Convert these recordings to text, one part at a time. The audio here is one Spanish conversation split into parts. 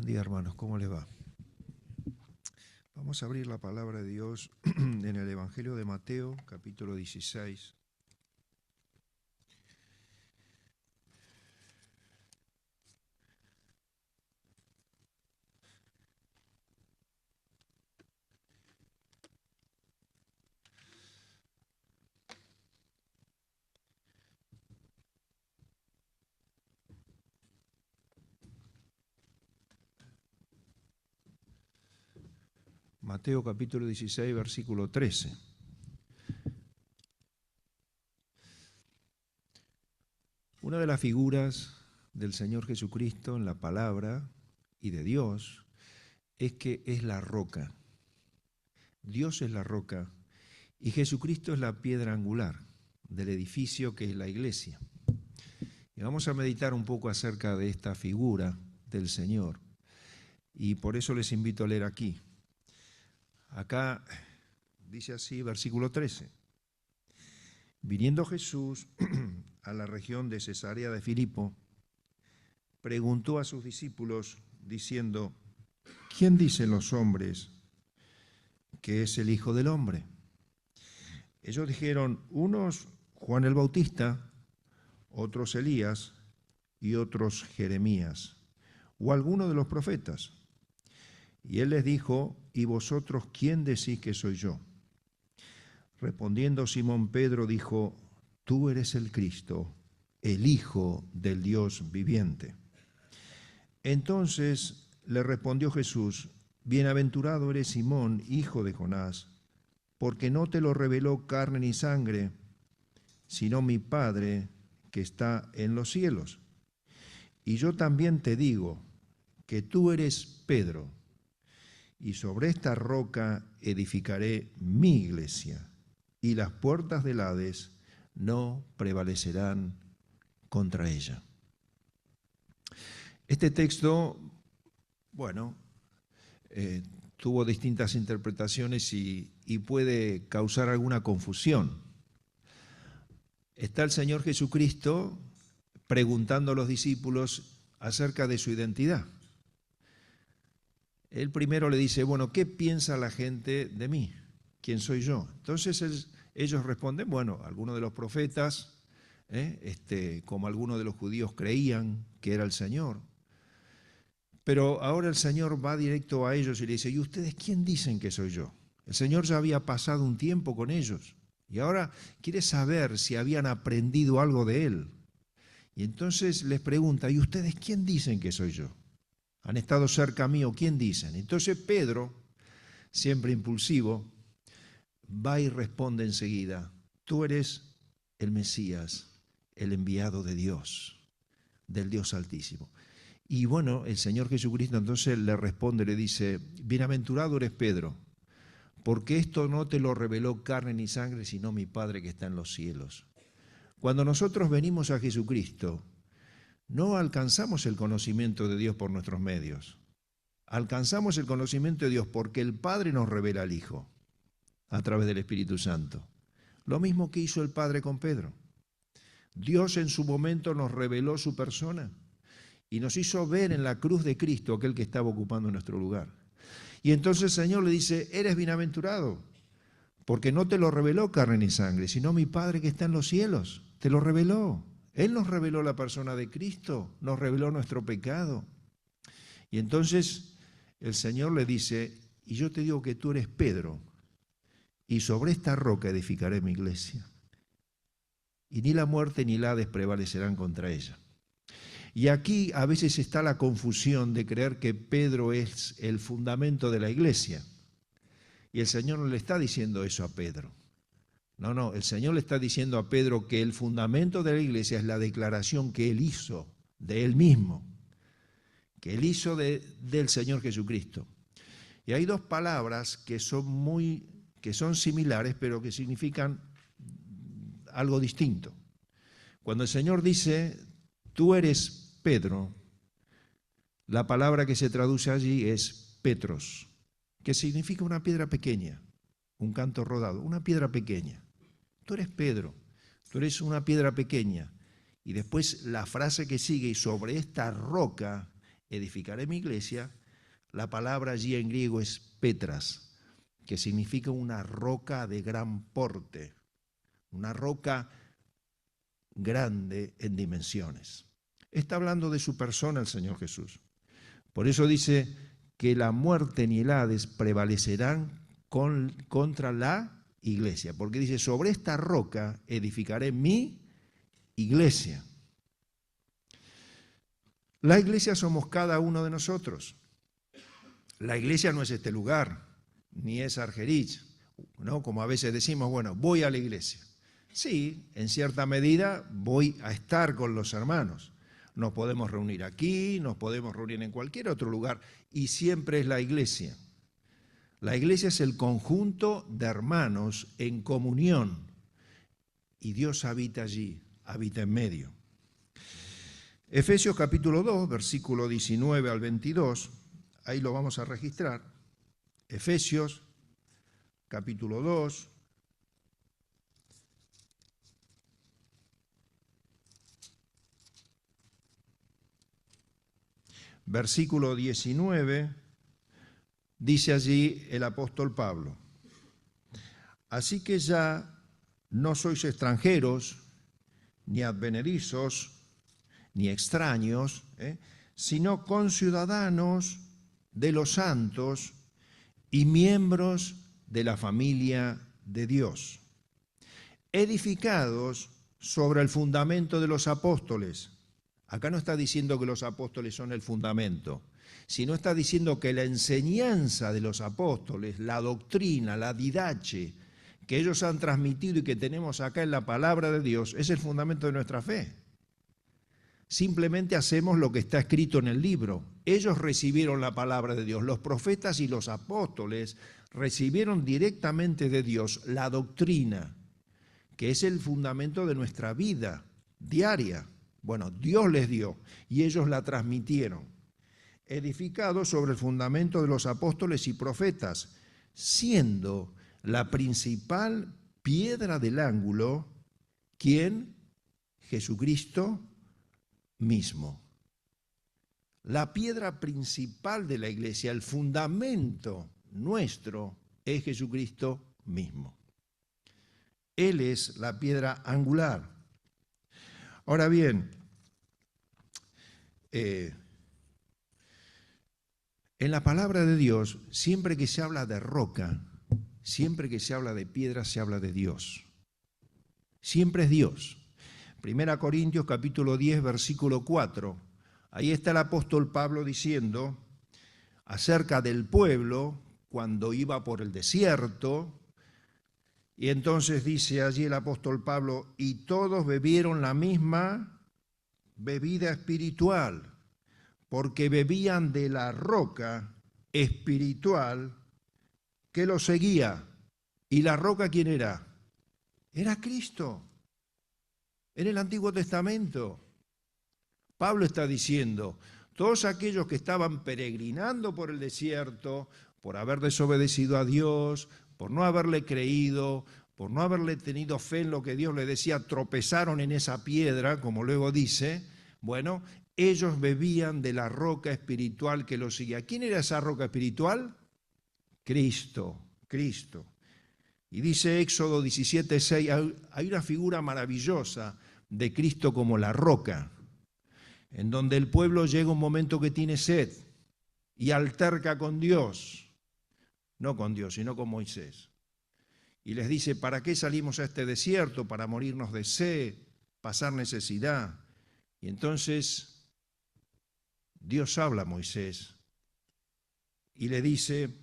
Buen día, hermanos, ¿cómo les va? Vamos a abrir la palabra de Dios en el Evangelio de Mateo, capítulo 16. Mateo capítulo 16, versículo 13. Una de las figuras del Señor Jesucristo en la palabra y de Dios es que es la roca. Dios es la roca y Jesucristo es la piedra angular del edificio que es la iglesia. Y vamos a meditar un poco acerca de esta figura del Señor y por eso les invito a leer aquí. Acá dice así, versículo 13. Viniendo Jesús a la región de Cesarea de Filipo, preguntó a sus discípulos diciendo: ¿quién dicen los hombres que es el Hijo del Hombre? Ellos dijeron: unos Juan el Bautista, otros Elías y otros Jeremías, o alguno de los profetas. Y él les dijo: ¿y vosotros quién decís que soy yo? Respondiendo Simón Pedro dijo: tú eres el Cristo, el Hijo del Dios viviente. Entonces le respondió Jesús: bienaventurado eres Simón, hijo de Jonás, porque no te lo reveló carne ni sangre, sino mi Padre que está en los cielos. Y yo también te digo que tú eres Pedro, y sobre esta roca edificaré mi iglesia, y las puertas del Hades no prevalecerán contra ella. Este texto, tuvo distintas interpretaciones y puede causar alguna confusión. Está el Señor Jesucristo preguntando a los discípulos acerca de su identidad. Él primero le dice: bueno, ¿qué piensa la gente de mí? ¿Quién soy yo? Entonces ellos responden: bueno, algunos de los profetas, como algunos de los judíos creían que era el Señor. Pero ahora el Señor va directo a ellos y le dice: ¿y ustedes quién dicen que soy yo? El Señor ya había pasado un tiempo con ellos y ahora quiere saber si habían aprendido algo de Él. Y entonces les pregunta: ¿y ustedes quién dicen que soy yo? ¿Han estado cerca mío? ¿Quién dicen? Entonces Pedro, siempre impulsivo, va y responde enseguida: tú eres el Mesías, el enviado de Dios, del Dios Altísimo. Y bueno, el Señor Jesucristo entonces le responde, le dice: bienaventurado eres Pedro, porque esto no te lo reveló carne ni sangre, sino mi Padre que está en los cielos. Cuando nosotros venimos a Jesucristo, no alcanzamos el conocimiento de Dios por nuestros medios. Alcanzamos el conocimiento de Dios porque el Padre nos revela al Hijo a través del Espíritu Santo. Lo mismo que hizo el Padre con Pedro. Dios en su momento nos reveló su persona y nos hizo ver en la cruz de Cristo aquel que estaba ocupando nuestro lugar. Y entonces el Señor le dice: eres bienaventurado, porque no te lo reveló carne ni sangre, sino mi Padre que está en los cielos. Te lo reveló. Él nos reveló la persona de Cristo, nos reveló nuestro pecado. Y entonces el Señor le dice: y yo te digo que tú eres Pedro, y sobre esta roca edificaré mi iglesia. Y ni la muerte ni el Hades prevalecerán contra ella. Y aquí a veces está la confusión de creer que Pedro es el fundamento de la iglesia. Y el Señor no le está diciendo eso a Pedro. No, el Señor le está diciendo a Pedro que el fundamento de la iglesia es la declaración que él hizo de él mismo, que él hizo del Señor Jesucristo. Y hay dos palabras que son similares, pero que significan algo distinto. Cuando el Señor dice: tú eres Pedro, la palabra que se traduce allí es Petros, que significa una piedra pequeña, un canto rodado, una piedra pequeña. Tú eres Pedro, tú eres una piedra pequeña. Y después la frase que sigue: y sobre esta roca edificaré mi iglesia, la palabra allí en griego es Petras, que significa una roca de gran porte, una roca grande en dimensiones. Está hablando de su persona el Señor Jesús. Por eso dice que la muerte ni el Hades prevalecerán contra la iglesia, porque dice, sobre esta roca edificaré mi iglesia. La iglesia somos cada uno de nosotros. La iglesia no es este lugar, ni es Argerich, ¿no? Como a veces decimos, bueno, voy a la iglesia. Sí, en cierta medida voy a estar con los hermanos. Nos podemos reunir aquí, nos podemos reunir en cualquier otro lugar, y siempre es la iglesia. La iglesia es el conjunto de hermanos en comunión, y Dios habita allí, habita en medio. Efesios capítulo 2, versículo 19 al 22, ahí lo vamos a registrar. Efesios capítulo 2, versículo 19, dice allí el apóstol Pablo: así que ya no sois extranjeros, ni advenedizos, ni extraños, sino conciudadanos de los santos y miembros de la familia de Dios, edificados sobre el fundamento de los apóstoles. Acá no está diciendo que los apóstoles son el fundamento, sino está diciendo que la enseñanza de los apóstoles, la doctrina, la didache que ellos han transmitido y que tenemos acá en la palabra de Dios, es el fundamento de nuestra fe. Simplemente hacemos lo que está escrito en el libro. Ellos recibieron la palabra de Dios. Los profetas y los apóstoles recibieron directamente de Dios la doctrina, que es el fundamento de nuestra vida diaria. Bueno, Dios les dio y ellos la transmitieron. Edificados sobre el fundamento de los apóstoles y profetas, siendo la principal piedra del ángulo, ¿quién? Jesucristo mismo. La piedra principal de la iglesia, el fundamento nuestro, es Jesucristo mismo. Él es la piedra angular. Ahora bien, en la palabra de Dios, siempre que se habla de roca, siempre que se habla de piedra, se habla de Dios. Siempre es Dios. 1 Corintios capítulo 10, versículo 4. Ahí está el apóstol Pablo diciendo acerca del pueblo cuando iba por el desierto. Y entonces dice allí el apóstol Pablo, y todos bebieron la misma bebida espiritual, porque bebían de la roca espiritual que los seguía. ¿Y la roca quién era? Era Cristo. En el Antiguo Testamento, Pablo está diciendo, todos aquellos que estaban peregrinando por el desierto, por haber desobedecido a Dios, por no haberle creído, por no haberle tenido fe en lo que Dios le decía, tropezaron en esa piedra, como luego dice, bueno, ellos bebían de la roca espiritual que los seguía. ¿Quién era esa roca espiritual? Cristo, Cristo. Y dice Éxodo 17:6, hay una figura maravillosa de Cristo como la roca, en donde el pueblo llega un momento que tiene sed y alterca con Dios, no con Dios, sino con Moisés. Y les dice, ¿para qué salimos a este desierto? Para morirnos de sed, pasar necesidad. Y entonces Dios habla a Moisés y le dice,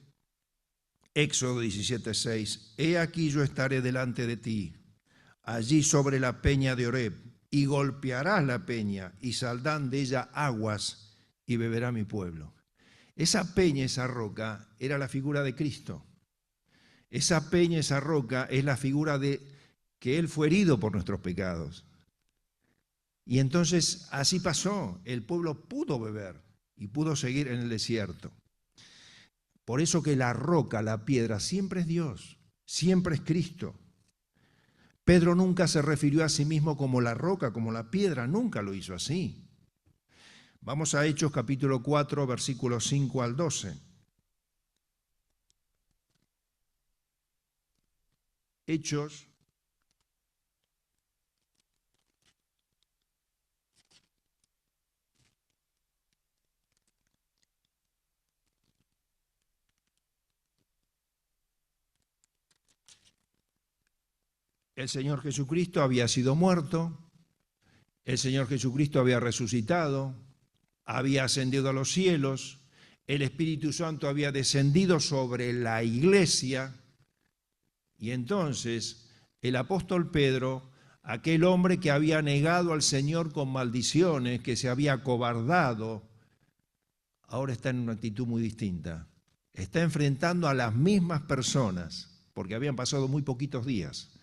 Éxodo 17:6, he aquí yo estaré delante de ti, allí sobre la peña de Horeb, y golpearás la peña, y saldrán de ella aguas, y beberá mi pueblo. Esa peña, esa roca, era la figura de Cristo. Esa peña, esa roca, es la figura de que Él fue herido por nuestros pecados. Y entonces así pasó, el pueblo pudo beber y pudo seguir en el desierto. Por eso que la roca, la piedra, siempre es Dios, siempre es Cristo. Pedro nunca se refirió a sí mismo como la roca, como la piedra, nunca lo hizo así. Vamos a Hechos capítulo 4, versículos 5 al 12. Hechos el Señor Jesucristo había sido muerto, el Señor Jesucristo había resucitado, había ascendido a los cielos, el Espíritu Santo había descendido sobre la iglesia, y entonces el apóstol Pedro, aquel hombre que había negado al Señor con maldiciones, que se había acobardado, ahora está en una actitud muy distinta. Está enfrentando a las mismas personas, porque habían pasado muy poquitos días,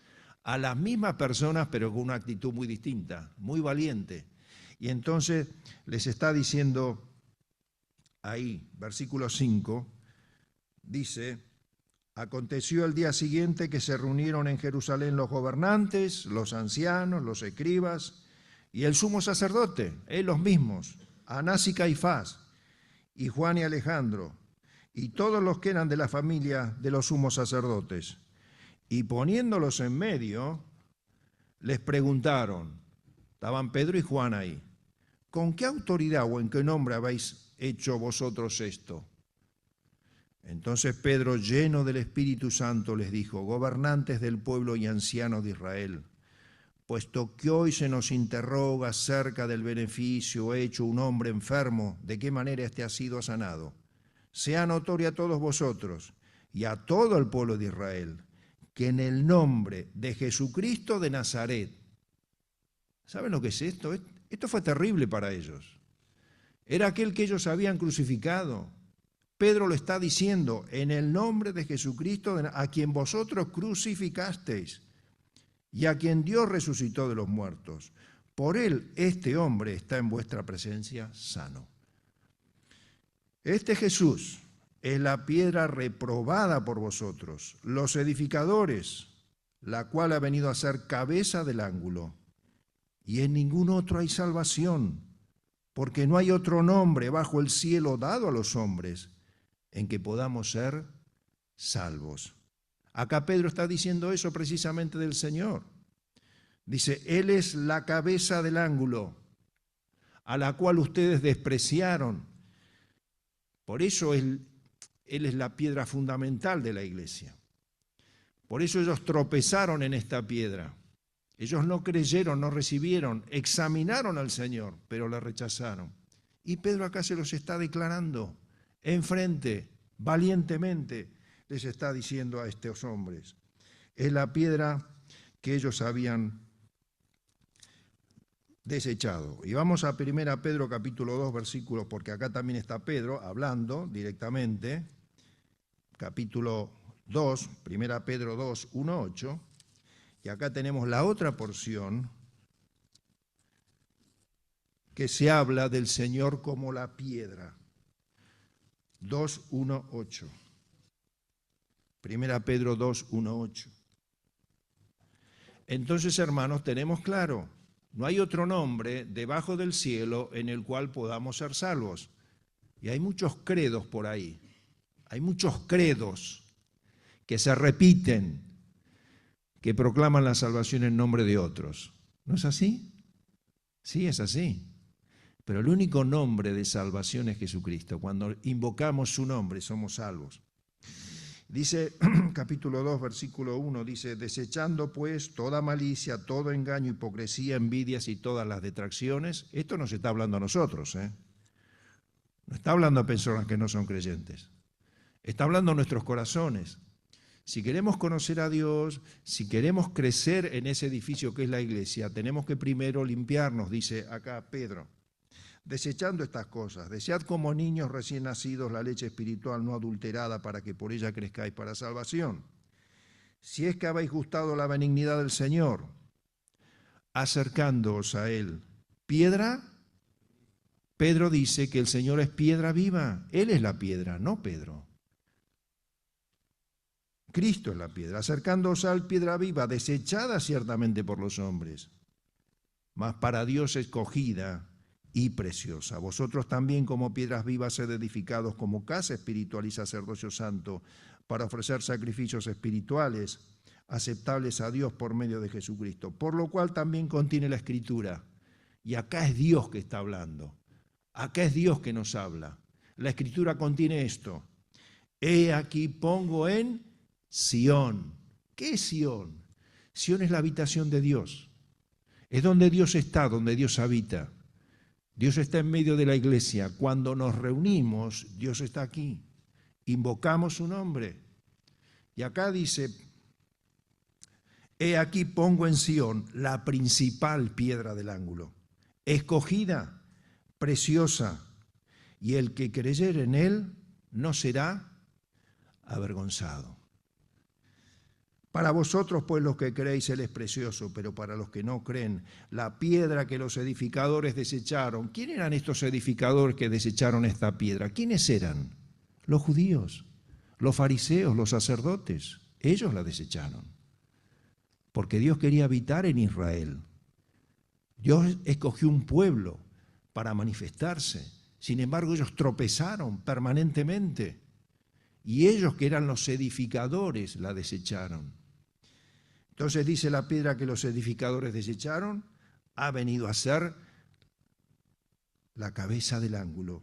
a las mismas personas, pero con una actitud muy distinta, muy valiente. Y entonces les está diciendo ahí, versículo 5, dice: aconteció el día siguiente que se reunieron en Jerusalén los gobernantes, los ancianos, los escribas y el sumo sacerdote, los mismos, Anás y Caifás, y Juan y Alejandro, y todos los que eran de la familia de los sumos sacerdotes. Y poniéndolos en medio, les preguntaron, estaban Pedro y Juan ahí, ¿con qué autoridad o en qué nombre habéis hecho vosotros esto? Entonces Pedro, lleno del Espíritu Santo, les dijo: gobernantes del pueblo y ancianos de Israel, puesto que hoy se nos interroga acerca del beneficio hecho un hombre enfermo, de qué manera éste ha sido sanado, sea notorio a todos vosotros y a todo el pueblo de Israel, que en el nombre de Jesucristo de Nazaret. ¿Saben lo que es esto? Esto fue terrible para ellos. Era aquel que ellos habían crucificado. Pedro lo está diciendo, en el nombre de Jesucristo, a quien vosotros crucificasteis y a quien Dios resucitó de los muertos. Por él, este hombre está en vuestra presencia sano. Este Jesús es la piedra reprobada por vosotros, los edificadores, la cual ha venido a ser cabeza del ángulo. Y en ningún otro hay salvación, porque no hay otro nombre bajo el cielo dado a los hombres en que podamos ser salvos. Acá Pedro está diciendo eso precisamente del Señor. Dice, Él es la cabeza del ángulo, a la cual ustedes despreciaron. Por eso Él es la piedra fundamental de la iglesia. Por eso ellos tropezaron en esta piedra. Ellos no creyeron, no recibieron, examinaron al Señor, pero le rechazaron. Y Pedro acá se los está declarando enfrente, valientemente, les está diciendo a estos hombres. Es la piedra que ellos habían desechado. Y vamos a 1 Pedro capítulo 2 versículos, porque acá también está Pedro hablando directamente, capítulo 2, 1 Pedro 2, 1, 8, y acá tenemos la otra porción que se habla del Señor como la piedra. 2, 1, 8. 1 Pedro 2, 1, 8. Entonces, hermanos, tenemos claro, no hay otro nombre debajo del cielo en el cual podamos ser salvos. Y hay muchos credos por ahí. Hay muchos credos que se repiten, que proclaman la salvación en nombre de otros. ¿No es así? Sí, es así. Pero el único nombre de salvación es Jesucristo. Cuando invocamos su nombre, somos salvos. Dice, capítulo 2, versículo 1, dice, desechando pues toda malicia, todo engaño, hipocresía, envidias y todas las detracciones. Esto nos está hablando a nosotros, No está hablando a personas que no son creyentes. Está hablando a nuestros corazones. Si queremos conocer a Dios, si queremos crecer en ese edificio que es la iglesia, tenemos que primero limpiarnos, dice acá Pedro. Desechando estas cosas, desead como niños recién nacidos la leche espiritual no adulterada para que por ella crezcáis para salvación. Si es que habéis gustado la benignidad del Señor, acercándoos a Él. ¿Piedra? Pedro dice que el Señor es piedra viva. Él es la piedra, no Pedro. Cristo es la piedra. Acercándoos a Él, piedra viva, desechada ciertamente por los hombres, mas para Dios escogida y preciosa. Vosotros también como piedras vivas sed edificados como casa espiritual y sacerdocio santo para ofrecer sacrificios espirituales aceptables a Dios por medio de Jesucristo. Por lo cual también contiene la Escritura. Y acá es Dios que está hablando. Acá es Dios que nos habla. La Escritura contiene esto. He aquí pongo en Sión. ¿Qué es Sión? Sión es la habitación de Dios. Es donde Dios está, donde Dios habita. Dios está en medio de la iglesia. Cuando nos reunimos, Dios está aquí. Invocamos su nombre. Y acá dice, he aquí pongo en Sión la principal piedra del ángulo, escogida, preciosa, y el que creyere en él no será avergonzado. Para vosotros, pues, los que creéis, él es precioso, pero para los que no creen, la piedra que los edificadores desecharon. ¿Quién eran estos edificadores que desecharon esta piedra? ¿Quiénes eran? Los judíos, los fariseos, los sacerdotes. Ellos la desecharon, porque Dios quería habitar en Israel. Dios escogió un pueblo para manifestarse. Sin embargo, ellos tropezaron permanentemente. Y ellos, que eran los edificadores, la desecharon. Entonces dice la piedra que los edificadores desecharon, ha venido a ser la cabeza del ángulo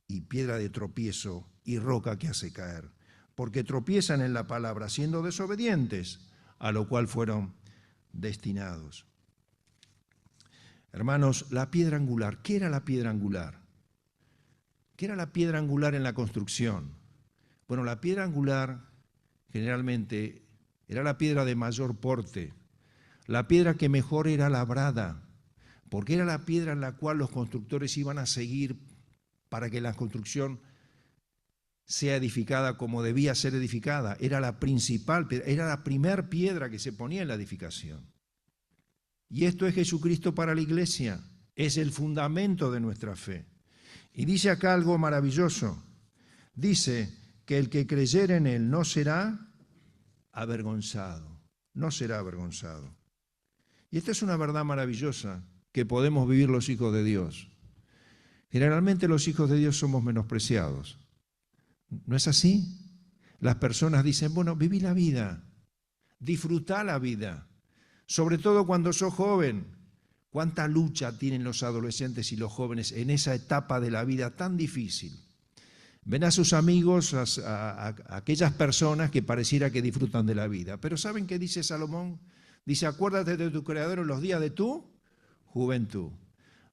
y piedra de tropiezo y roca que hace caer, porque tropiezan en la palabra siendo desobedientes, a lo cual fueron destinados. Hermanos, la piedra angular, ¿qué era la piedra angular? ¿Qué era la piedra angular en la construcción? Bueno, la piedra angular generalmente era la piedra de mayor porte, la piedra que mejor era labrada, porque era la piedra en la cual los constructores iban a seguir para que la construcción sea edificada como debía ser edificada. Era la principal, era la primer piedra que se ponía en la edificación. Y esto es Jesucristo para la iglesia, es el fundamento de nuestra fe. Y dice acá algo maravilloso, dice que el que creyere en él no será avergonzado, no será avergonzado. Y esta es una verdad maravillosa que podemos vivir los hijos de Dios. Generalmente los hijos de Dios somos menospreciados. ¿No es así? Las personas dicen, bueno, viví la vida, disfrutá la vida, sobre todo cuando sos joven. ¿Cuánta lucha tienen los adolescentes y los jóvenes en esa etapa de la vida tan difícil? Ven a sus amigos, a aquellas personas que pareciera que disfrutan de la vida. Pero ¿saben qué dice Salomón? Dice, acuérdate de tu Creador en los días de tu juventud,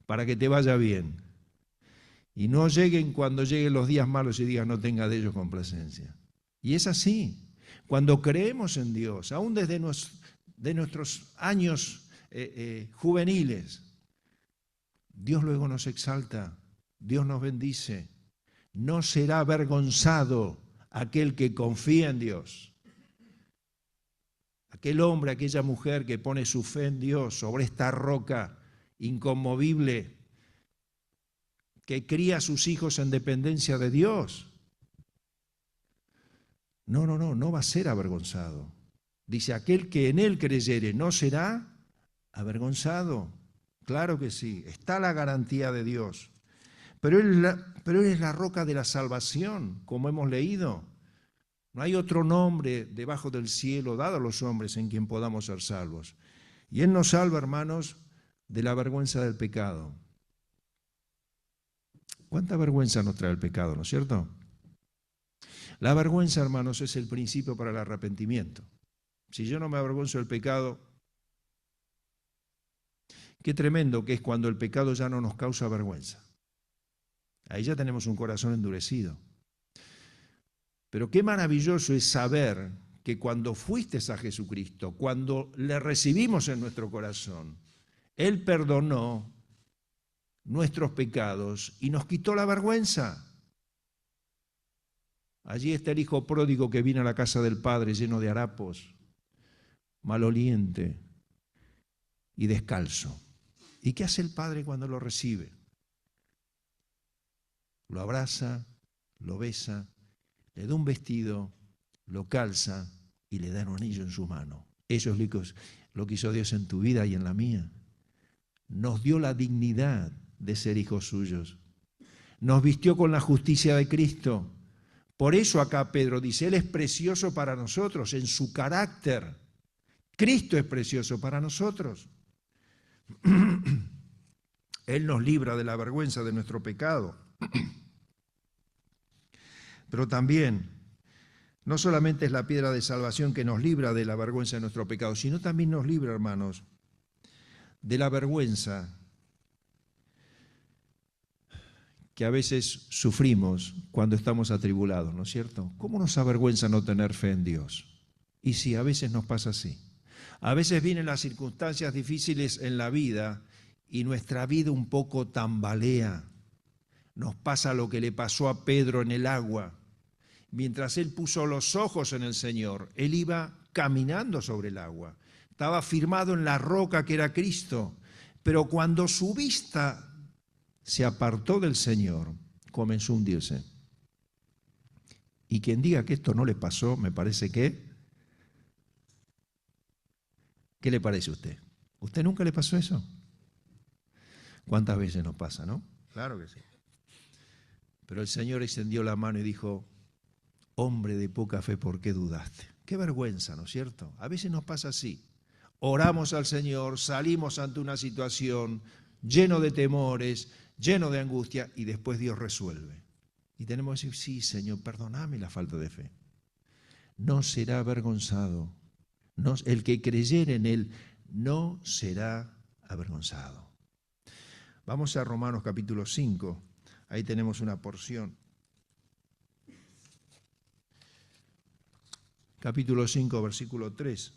para que te vaya bien. Y no lleguen cuando lleguen los días malos y digas, no tenga de ellos complacencia. Y es así. Cuando creemos en Dios, aún desde nuestros años juveniles, Dios luego nos exalta, Dios nos bendice. No será avergonzado aquel que confía en Dios. Aquel hombre, aquella mujer que pone su fe en Dios sobre esta roca inconmovible, que cría a sus hijos en dependencia de Dios. No va a ser avergonzado. Dice, aquel que en él creyere no será avergonzado. Claro que sí, está la garantía de Dios. Pero Él es la roca de la salvación, como hemos leído. No hay otro nombre debajo del cielo dado a los hombres en quien podamos ser salvos. Y Él nos salva, hermanos, de la vergüenza del pecado. ¿Cuánta vergüenza nos trae el pecado, no es cierto? La vergüenza, hermanos, es el principio para el arrepentimiento. Si yo no me avergüenzo del pecado, qué tremendo que es cuando el pecado ya no nos causa vergüenza. Ahí ya tenemos un corazón endurecido. Pero qué maravilloso es saber que cuando fuiste a Jesucristo, cuando le recibimos en nuestro corazón, Él perdonó nuestros pecados y nos quitó la vergüenza. Allí está el hijo pródigo que vino a la casa del padre lleno de harapos, maloliente y descalzo. ¿Y qué hace el padre cuando lo recibe? Lo abraza, lo besa, le da un vestido, lo calza y le da un anillo en su mano. Eso es lo que hizo Dios en tu vida y en la mía. Nos dio la dignidad de ser hijos suyos. Nos vistió con la justicia de Cristo. Por eso acá Pedro dice, Él es precioso para nosotros en su carácter. Cristo es precioso para nosotros. Él nos libra de la vergüenza de nuestro pecado. Pero también, no solamente es la piedra de salvación que nos libra de la vergüenza de nuestro pecado, sino también nos libra, hermanos, de la vergüenza que a veces sufrimos cuando estamos atribulados, ¿no es cierto? ¿Cómo nos avergüenza no tener fe en Dios? Y sí, a veces nos pasa así. A veces vienen las circunstancias difíciles en la vida y nuestra vida un poco tambalea. Nos pasa lo que le pasó a Pedro en el agua. Mientras él puso los ojos en el Señor, él iba caminando sobre el agua. Estaba firmado en la roca que era Cristo. Pero cuando su vista se apartó del Señor, comenzó a hundirse. Y quien diga que esto no le pasó, me parece que... ¿Qué le parece a usted? ¿Usted nunca le pasó eso? ¿Cuántas veces nos pasa, no? Claro que sí. Pero el Señor extendió la mano y dijo, hombre de poca fe, ¿por qué dudaste? Qué vergüenza, ¿no es cierto? A veces nos pasa así. Oramos al Señor, salimos ante una situación lleno de temores, lleno de angustia, y después Dios resuelve. Y tenemos que decir, sí, Señor, perdóname la falta de fe. No será avergonzado. No, el que creyere en Él no será avergonzado. Vamos a Romanos capítulo 5. Ahí tenemos una porción. Capítulo 5, versículo 3.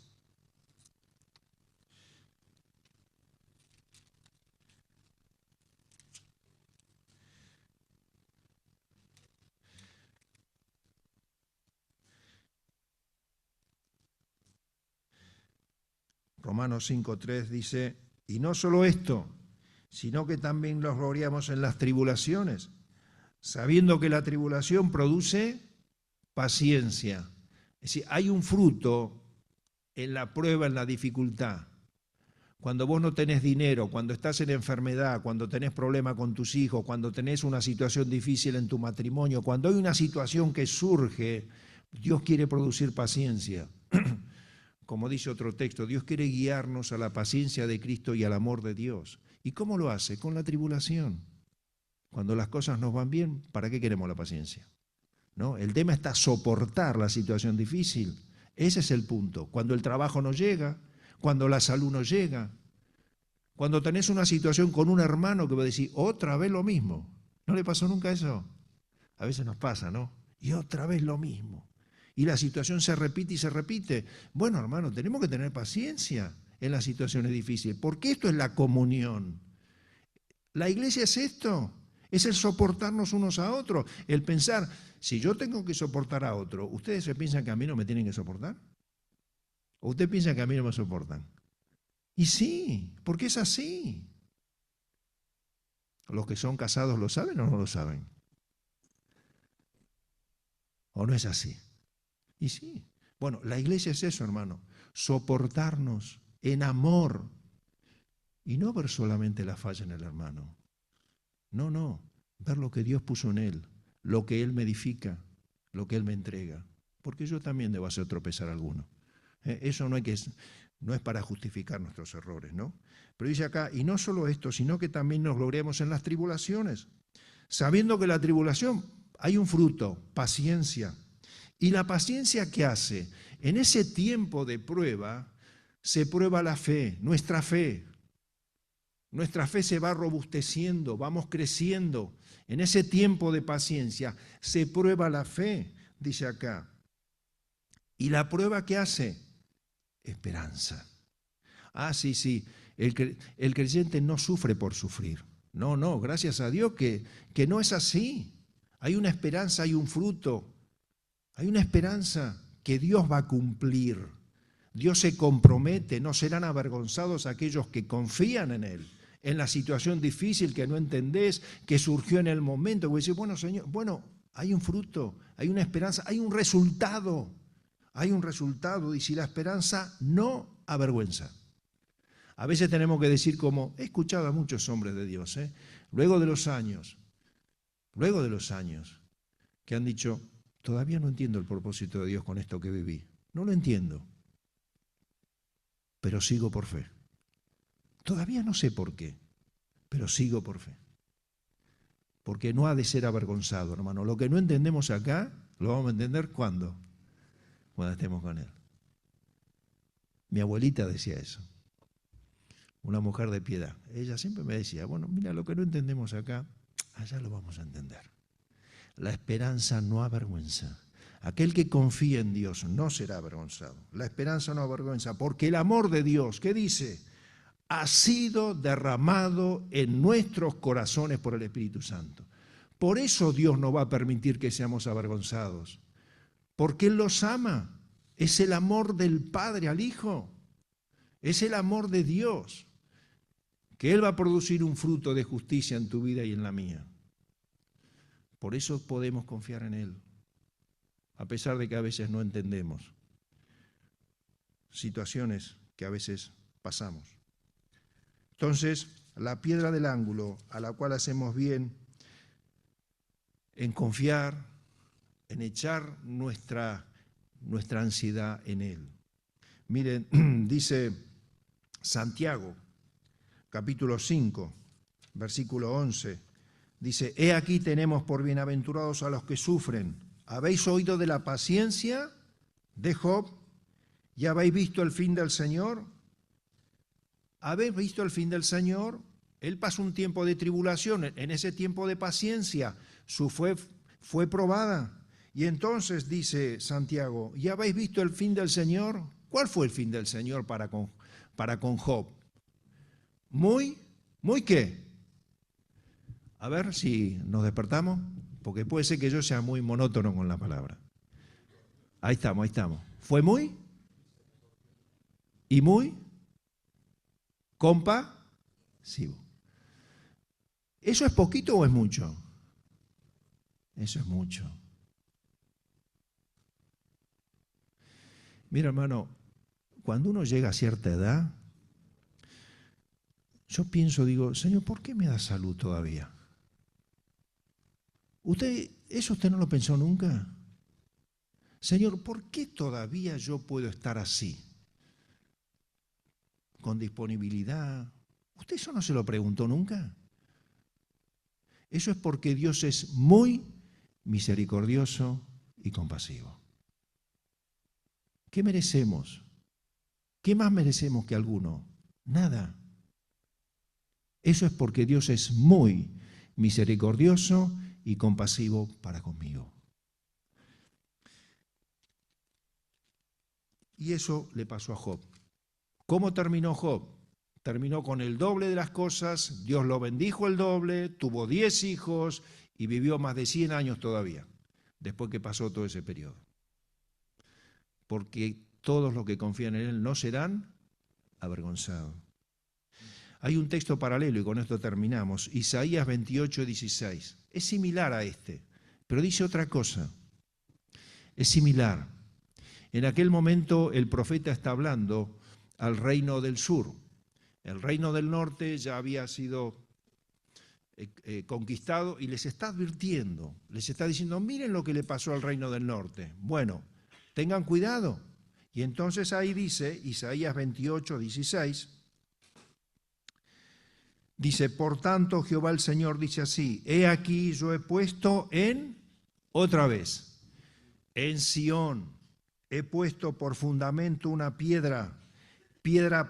Romanos 5:3 dice, y no solo esto, sino que también nos gloriamos en las tribulaciones, sabiendo que la tribulación produce paciencia. Es decir, hay un fruto en la prueba, en la dificultad. Cuando vos no tenés dinero, cuando estás en enfermedad, cuando tenés problema con tus hijos, cuando tenés una situación difícil en tu matrimonio, cuando hay una situación que surge, Dios quiere producir paciencia. Como dice otro texto, Dios quiere guiarnos a la paciencia de Cristo y al amor de Dios. ¿Y cómo lo hace? Con la tribulación. Cuando las cosas nos van bien, ¿para qué queremos la paciencia? ¿No? El tema está soportar la situación difícil. Ese es el punto. Cuando el trabajo no llega, cuando la salud no llega, cuando tenés una situación con un hermano que va a decir, otra vez lo mismo. ¿No le pasó nunca eso? A veces nos pasa, ¿no? Y otra vez lo mismo. Y la situación se repite y se repite. Bueno, hermano, tenemos que tener paciencia en las situaciones difíciles, porque esto es la comunión. La iglesia es esto, es el soportarnos unos a otros, el pensar, si yo tengo que soportar a otro, ¿ustedes se piensan que a mí no me tienen que soportar? ¿O ustedes piensan que a mí no me soportan? Y sí, porque es así. ¿Los que son casados lo saben o no lo saben? ¿O no es así? Y sí. Bueno, la iglesia es eso, hermano, soportarnos en amor y no ver solamente la falla en el hermano. No, ver lo que Dios puso en él, lo que Él me edifica, lo que Él me entrega, porque yo también debo hacer tropezar a alguno. Eso no es para justificar nuestros errores, ¿no? Pero dice acá, y no solo esto, sino que también nos gloriamos en las tribulaciones, sabiendo que la tribulación hay un fruto, paciencia. ¿Y la paciencia qué hace? En ese tiempo de prueba se prueba la fe, nuestra fe. Nuestra fe se va robusteciendo, vamos creciendo. En ese tiempo de paciencia se prueba la fe, dice acá. ¿Y la prueba qué hace? Esperanza. Ah, sí, el creyente no sufre por sufrir. No, gracias a Dios que no es así. Hay una esperanza, hay un fruto. Hay una esperanza que Dios va a cumplir. Dios se compromete, no serán avergonzados aquellos que confían en Él. En la situación difícil que no entendés, que surgió en el momento, que decís, bueno, Señor, hay un fruto, hay una esperanza, hay un resultado, y si la esperanza no avergüenza. A veces tenemos que decir como, he escuchado a muchos hombres de Dios, luego de los años, que han dicho, todavía no entiendo el propósito de Dios con esto que viví. No lo entiendo, pero sigo por fe. Todavía no sé por qué, pero sigo por fe. Porque no ha de ser avergonzado, hermano. Lo que no entendemos acá, lo vamos a entender ¿cuándo? Cuando estemos con Él. Mi abuelita decía eso. Una mujer de piedad. Ella siempre me decía, bueno, mira, lo que no entendemos acá, allá lo vamos a entender. La esperanza no avergüenza. Aquel que confía en Dios no será avergonzado. La esperanza no avergüenza, porque el amor de Dios, ¿qué dice? Ha sido derramado en nuestros corazones por el Espíritu Santo. Por eso Dios no va a permitir que seamos avergonzados, porque Él los ama. Es el amor del Padre al Hijo, es el amor de Dios, que Él va a producir un fruto de justicia en tu vida y en la mía. Por eso podemos confiar en Él, a pesar de que a veces no entendemos situaciones que a veces pasamos. Entonces, la piedra del ángulo a la cual hacemos bien en confiar, en echar nuestra ansiedad en Él. Miren, dice Santiago, capítulo 5, versículo 11, dice, he aquí tenemos por bienaventurados a los que sufren. ¿Habéis oído de la paciencia de Job? ¿Y habéis visto el fin del Señor? ¿Habéis visto el fin del Señor? Él pasó un tiempo de tribulación, en ese tiempo de paciencia su fe fue probada. Y entonces dice Santiago, ¿y habéis visto el fin del Señor? ¿Cuál fue el fin del Señor para con Job? ¿Muy qué? A ver si nos despertamos, porque puede ser que yo sea muy monótono con la palabra. Ahí estamos. ¿Fue muy? ¿Y muy? Compasivo. ¿Eso es poquito o es mucho? Eso es mucho. Mira, hermano, cuando uno llega a cierta edad, yo pienso, digo, Señor, ¿por qué me da salud todavía? ¿Eso usted no lo pensó nunca? Señor, ¿por qué todavía yo puedo estar así? Con disponibilidad. ¿Usted eso no se lo preguntó nunca? Eso es porque Dios es muy misericordioso y compasivo. ¿Qué merecemos? ¿Qué más merecemos que alguno? Nada. Eso es porque Dios es muy misericordioso y compasivo para conmigo. Y eso le pasó a Job. ¿Cómo terminó Job? Terminó con el doble de las cosas, Dios lo bendijo el doble, tuvo 10 hijos y vivió más de 100 años todavía, después que pasó todo ese periodo. Porque todos los que confían en Él no serán avergonzados. Hay un texto paralelo, y con esto terminamos, Isaías 28, 16. Es similar a este, pero dice otra cosa. Es similar. En aquel momento el profeta está hablando al reino del sur. El reino del norte ya había sido conquistado y les está advirtiendo, les está diciendo, miren lo que le pasó al reino del norte. Bueno, tengan cuidado. Y entonces ahí dice, Isaías 28, 16, dice, por tanto Jehová el Señor dice así, he aquí yo he puesto otra vez, en Sión, he puesto por fundamento una piedra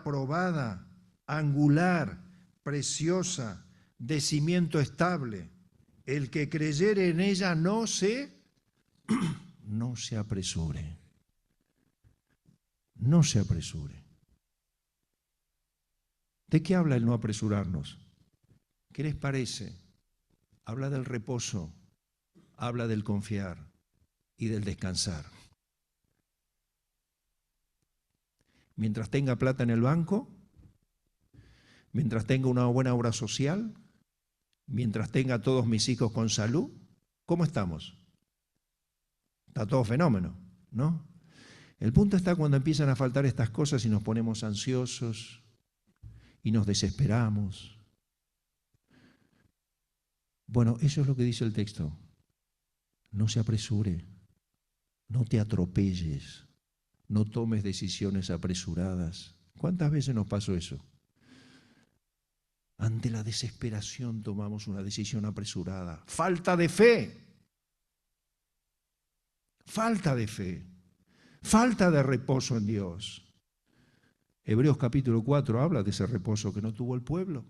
probada, angular, preciosa, de cimiento estable. El que creyere en ella no se apresure. No se apresure. ¿De qué habla el no apresurarnos? ¿Qué les parece? Habla del reposo, habla del confiar y del descansar. Mientras tenga plata en el banco, mientras tenga una buena obra social, mientras tenga a todos mis hijos con salud, ¿cómo estamos? Está todo fenómeno, ¿no? El punto está cuando empiezan a faltar estas cosas y nos ponemos ansiosos y nos desesperamos. Bueno, eso es lo que dice el texto. No se apresure, no te atropelles, no tomes decisiones apresuradas. ¿Cuántas veces nos pasó eso? Ante la desesperación tomamos una decisión apresurada. Falta de fe. Falta de fe. Falta de reposo en Dios. Hebreos capítulo 4 habla de ese reposo que no tuvo el pueblo.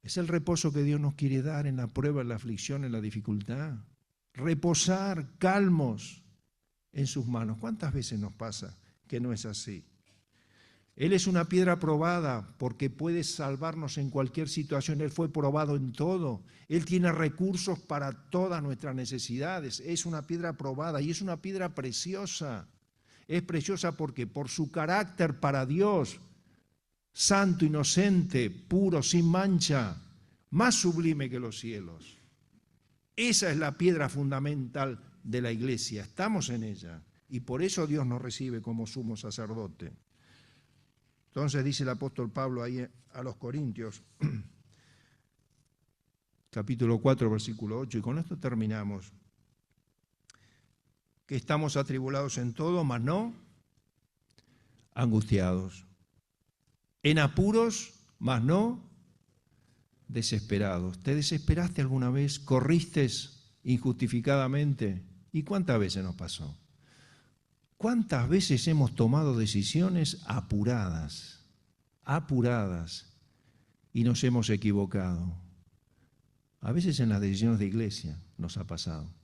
Es el reposo que Dios nos quiere dar en la prueba, en la aflicción, en la dificultad. Reposar calmos en sus manos. ¿Cuántas veces nos pasa que no es así? Él es una piedra probada porque puede salvarnos en cualquier situación. Él fue probado en todo. Él tiene recursos para todas nuestras necesidades. Es una piedra probada y es una piedra preciosa. Es preciosa porque por su carácter para Dios, santo, inocente, puro, sin mancha, más sublime que los cielos. Esa es la piedra fundamental de la iglesia. Estamos en ella y por eso Dios nos recibe como sumo sacerdote. Entonces dice el apóstol Pablo ahí a los Corintios, capítulo 4, versículo 8, y con esto terminamos, que estamos atribulados en todo, mas no angustiados, en apuros, mas no desesperados. ¿Te desesperaste alguna vez? ¿Corriste injustificadamente? ¿Y cuántas veces nos pasó? ¿Cuántas veces hemos tomado decisiones apuradas y nos hemos equivocado? A veces en las decisiones de iglesia nos ha pasado.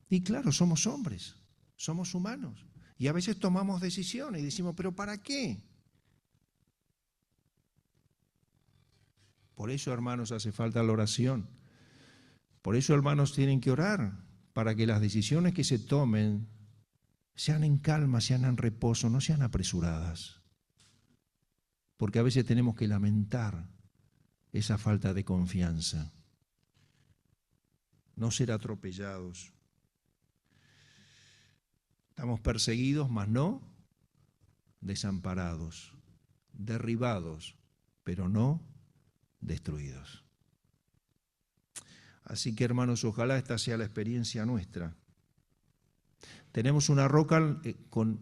Y claro, somos hombres, somos humanos. Y a veces tomamos decisiones y decimos, ¿pero para qué? Por eso, hermanos, hace falta la oración. Por eso, hermanos, tienen que orar para que las decisiones que se tomen sean en calma, sean en reposo, no sean apresuradas. Porque a veces tenemos que lamentar esa falta de confianza. No ser atropellados. Estamos perseguidos, mas no desamparados. Derribados, pero no destruidos. Así que, hermanos, ojalá esta sea la experiencia nuestra. ¿Tenemos una roca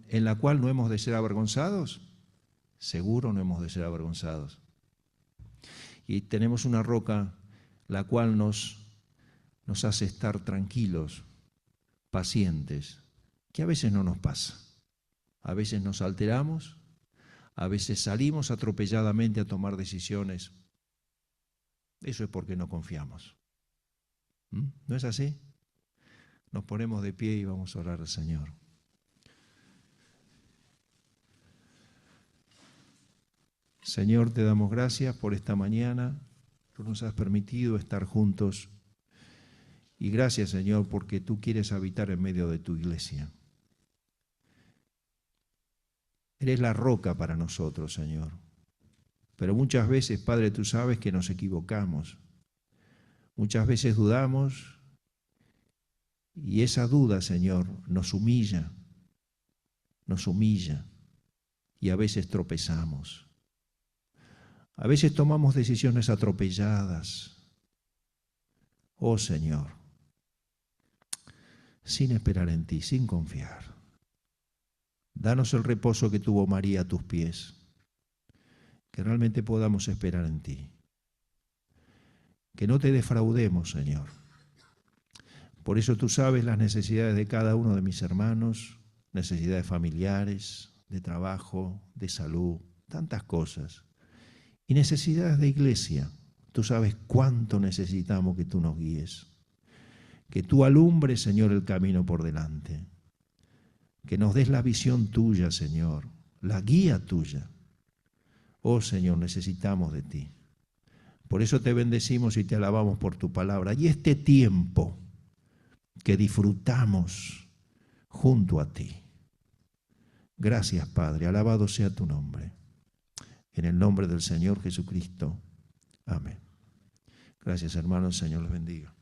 en la cual no hemos de ser avergonzados? Seguro no hemos de ser avergonzados. Y tenemos una roca la cual nos hace estar tranquilos, pacientes, que a veces no nos pasa. A veces nos alteramos, a veces salimos atropelladamente a tomar decisiones. Eso es porque no confiamos. ¿No es así? Nos ponemos de pie y vamos a orar al Señor. Señor, te damos gracias por esta mañana. Tú nos has permitido estar juntos. Y gracias, Señor, porque tú quieres habitar en medio de tu iglesia. Eres la roca para nosotros, Señor. Pero muchas veces, Padre, tú sabes que nos equivocamos. Muchas veces dudamos. Y esa duda, Señor, nos humilla y a veces tropezamos. A veces tomamos decisiones atropelladas. Oh Señor, sin esperar en ti, sin confiar. Danos el reposo que tuvo María a tus pies, que realmente podamos esperar en ti. Que no te defraudemos, Señor. Por eso tú sabes las necesidades de cada uno de mis hermanos, necesidades familiares, de trabajo, de salud, tantas cosas. Y necesidades de iglesia. Tú sabes cuánto necesitamos que tú nos guíes. Que tú alumbres, Señor, el camino por delante. Que nos des la visión tuya, Señor, la guía tuya. Oh, Señor, necesitamos de ti. Por eso te bendecimos y te alabamos por tu palabra. Y este tiempo que disfrutamos junto a ti. Gracias, Padre. Alabado sea tu nombre. En el nombre del Señor Jesucristo. Amén. Gracias, hermanos. El Señor los bendiga.